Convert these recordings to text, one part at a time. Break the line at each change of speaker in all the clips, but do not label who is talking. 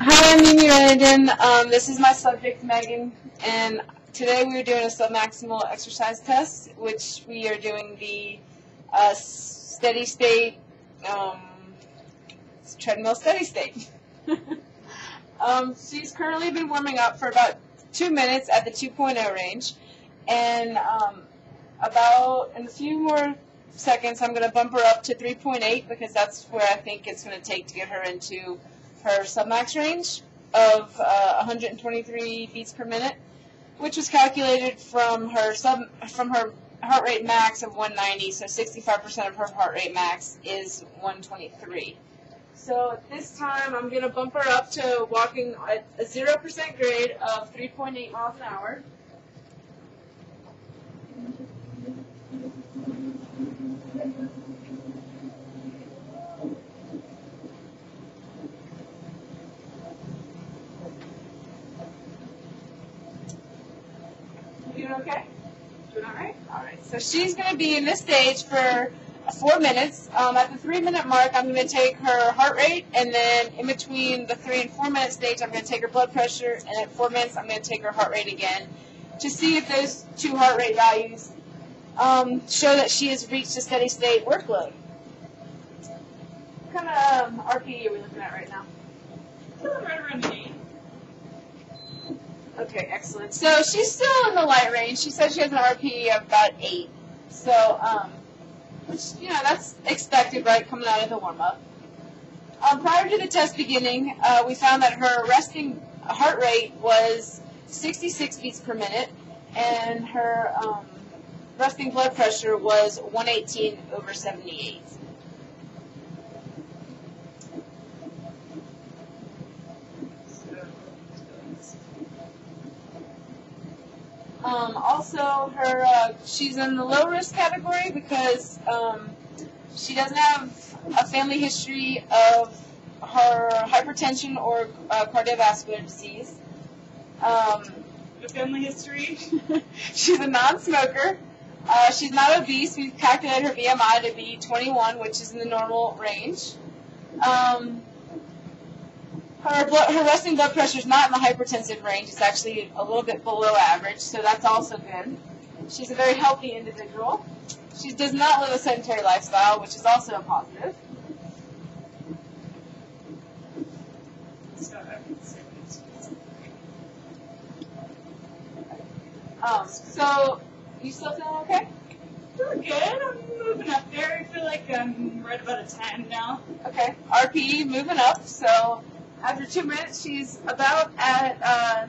Hi, I'm Mimi Renaudin. This is my subject, Megan, and today we are doing a submaximal exercise test, which we are doing the steady state, treadmill steady state. She's currently been warming up for about 2 minutes at the 2.0 range, and in a few more seconds I'm going to bump her up to 3.8 because that's where I think it's going to take to get her into her submax range of 123 beats per minute, which was calculated from her heart rate max of 190. So 65% of her heart rate max is 123. So at this time, I'm going to bump her up to walking at a 0% grade of 3.8 miles an hour. Doing okay? Doing all right? All right. So she's going to be in this stage for 4 minutes. At the 3-minute mark, I'm going to take her heart rate, and then in between the 3 and 4 minute stage, I'm going to take her blood pressure, and at 4 minutes, I'm going to take her heart rate again to see if those two heart rate values show that she has reached a steady state workload. What kind of RPE are we looking at right now?
Right around 8.
Okay, excellent. So she's still in the light range. She said she has an RPE of about 8. So, which, that's expected, right, coming out of the warm-up. Prior to the test beginning, we found that her resting heart rate was 66 beats per minute, and her resting blood pressure was 118/78. Also, she's in the low risk category because she doesn't have a family history of her hypertension or cardiovascular disease.
The family history?
She's a non-smoker. She's not obese. We've calculated her BMI to be 21, which is in the normal range. Her resting blood pressure is not in the hypertensive range. It's actually a little bit below average, so that's also good. She's a very healthy individual. She does not live a sedentary lifestyle, which is also a positive. So, you still feeling okay?
Doing good. I'm moving up there. I feel like I'm right about a 10 now.
Okay. RPE moving up, so after 2 minutes, she's about at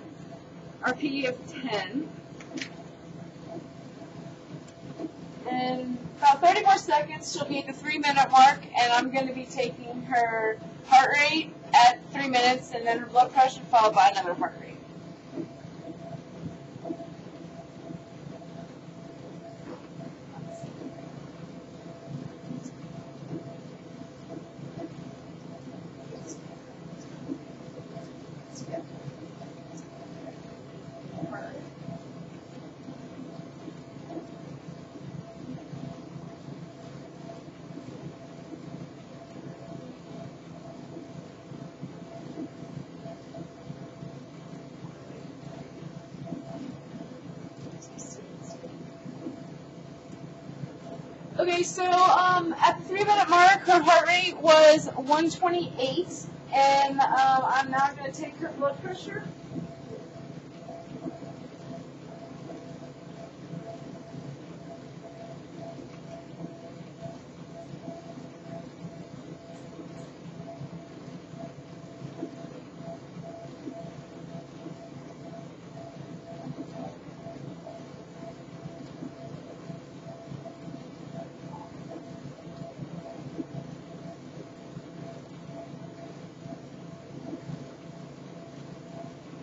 RPE of 10. And about 30 more seconds, she'll be at the 3-minute mark, and I'm going to be taking her heart rate at 3 minutes, and then her blood pressure, followed by another heart rate. Okay, so at the 3-minute mark, her heart rate was 128, and I'm now going to take her blood pressure.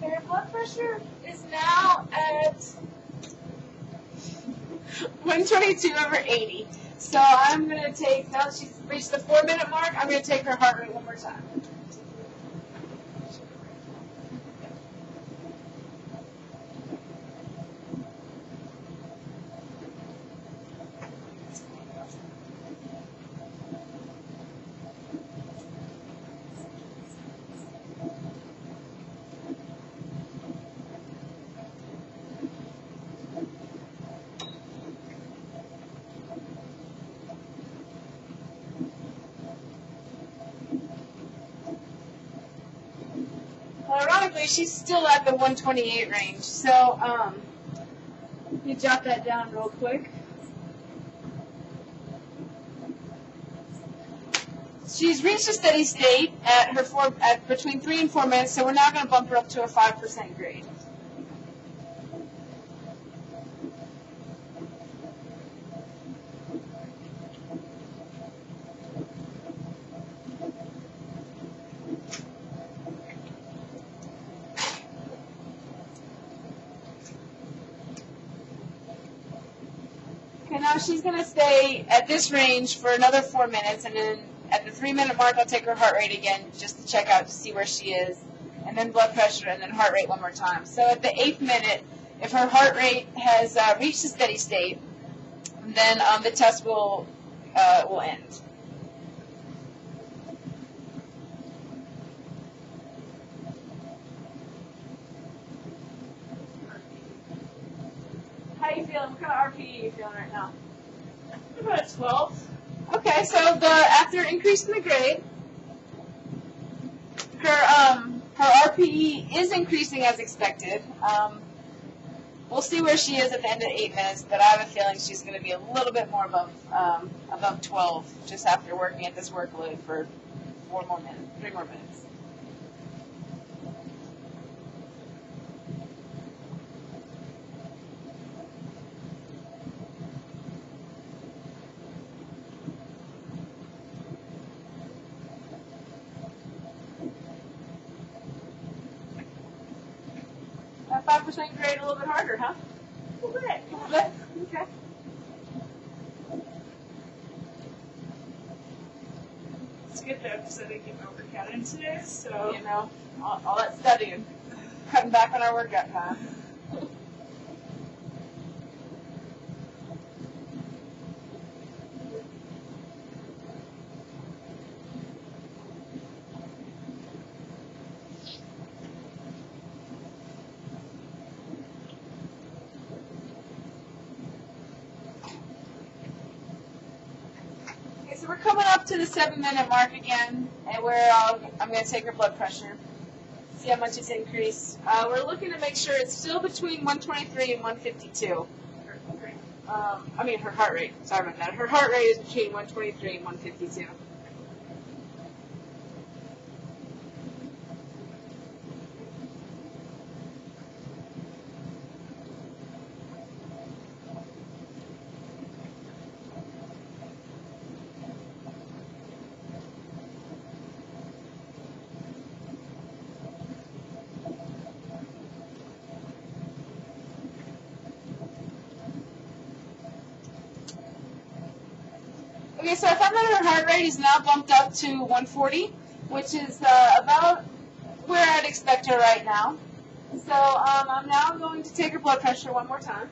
Her blood pressure is now at 122/80. So I'm going to take, now that she's reached the 4-minute mark, I'm going to take her heart rate one more time. basically she's still at the 128 range. So let me jot that down real quick. She's reached a steady state at between 3 and 4 minutes, so we're now going to bump her up to a 5% grade. Okay, now she's going to stay at this range for another 4 minutes, and then at the 3-minute mark, I'll take her heart rate again just to check out to see where she is, and then blood pressure, and then heart rate one more time. So at the 8th minute, if her heart rate has reached a steady state, then the test will end. How are you feeling? What kind of RPE are you feeling right now?
About 12.
Okay, so after increasing the grade, her RPE is increasing as expected. We'll see where she is at the end of 8 minutes, but I have a feeling she's going to be a little bit more above 12 just after working at this workload for 3 more minutes. That 5% grade a little bit harder, huh?
A little bit.
A little bit? Okay.
It's good though, because I didn't get my workout in today, so.
You know, all that studying, cutting back on our workout time. So we're coming up to the 7-minute mark again, and I'm going to take her blood pressure, see how much it's increased. We're looking to make sure it's still between 123 and 152. I mean her heart rate. Sorry about that. Her heart rate is between 123 and 152. Okay, so I found that her heart rate is now bumped up to 140, which is about where I'd expect her right now. So I'm now going to take her blood pressure one more time.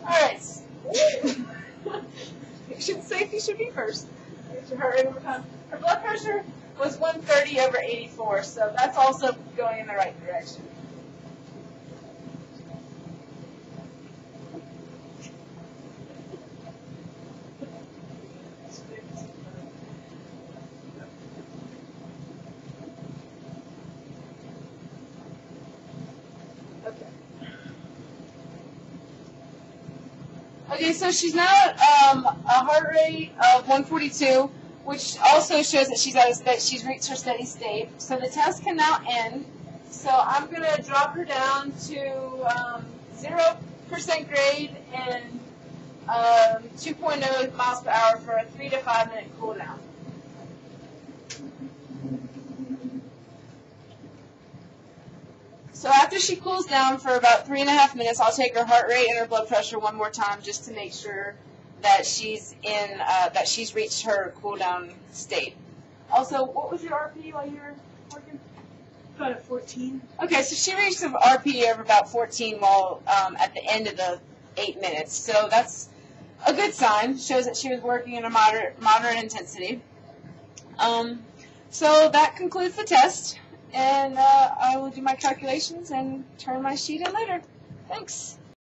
Alright. Safety should be first. Get your heart rate one more time. Her blood pressure was 130/84, so that's also going in the right direction. Okay, so she's now at a heart rate of 142, which also shows that she's reached her steady state. So the test can now end. So I'm going to drop her down to 0% grade and 2.0 miles per hour for a 3 to 5 minute cool down. So after she cools down for about 3.5 minutes, I'll take her heart rate and her blood pressure one more time just to make sure that she's reached her cool down state. Also, what was your RP while you were working?
About a 14.
Okay, so she reached an RPE of about 14 while at the end of the 8 minutes. So that's a good sign. Shows that she was working in a moderate intensity. So that concludes the test, and I will do my calculations and turn my sheet in later. Thanks.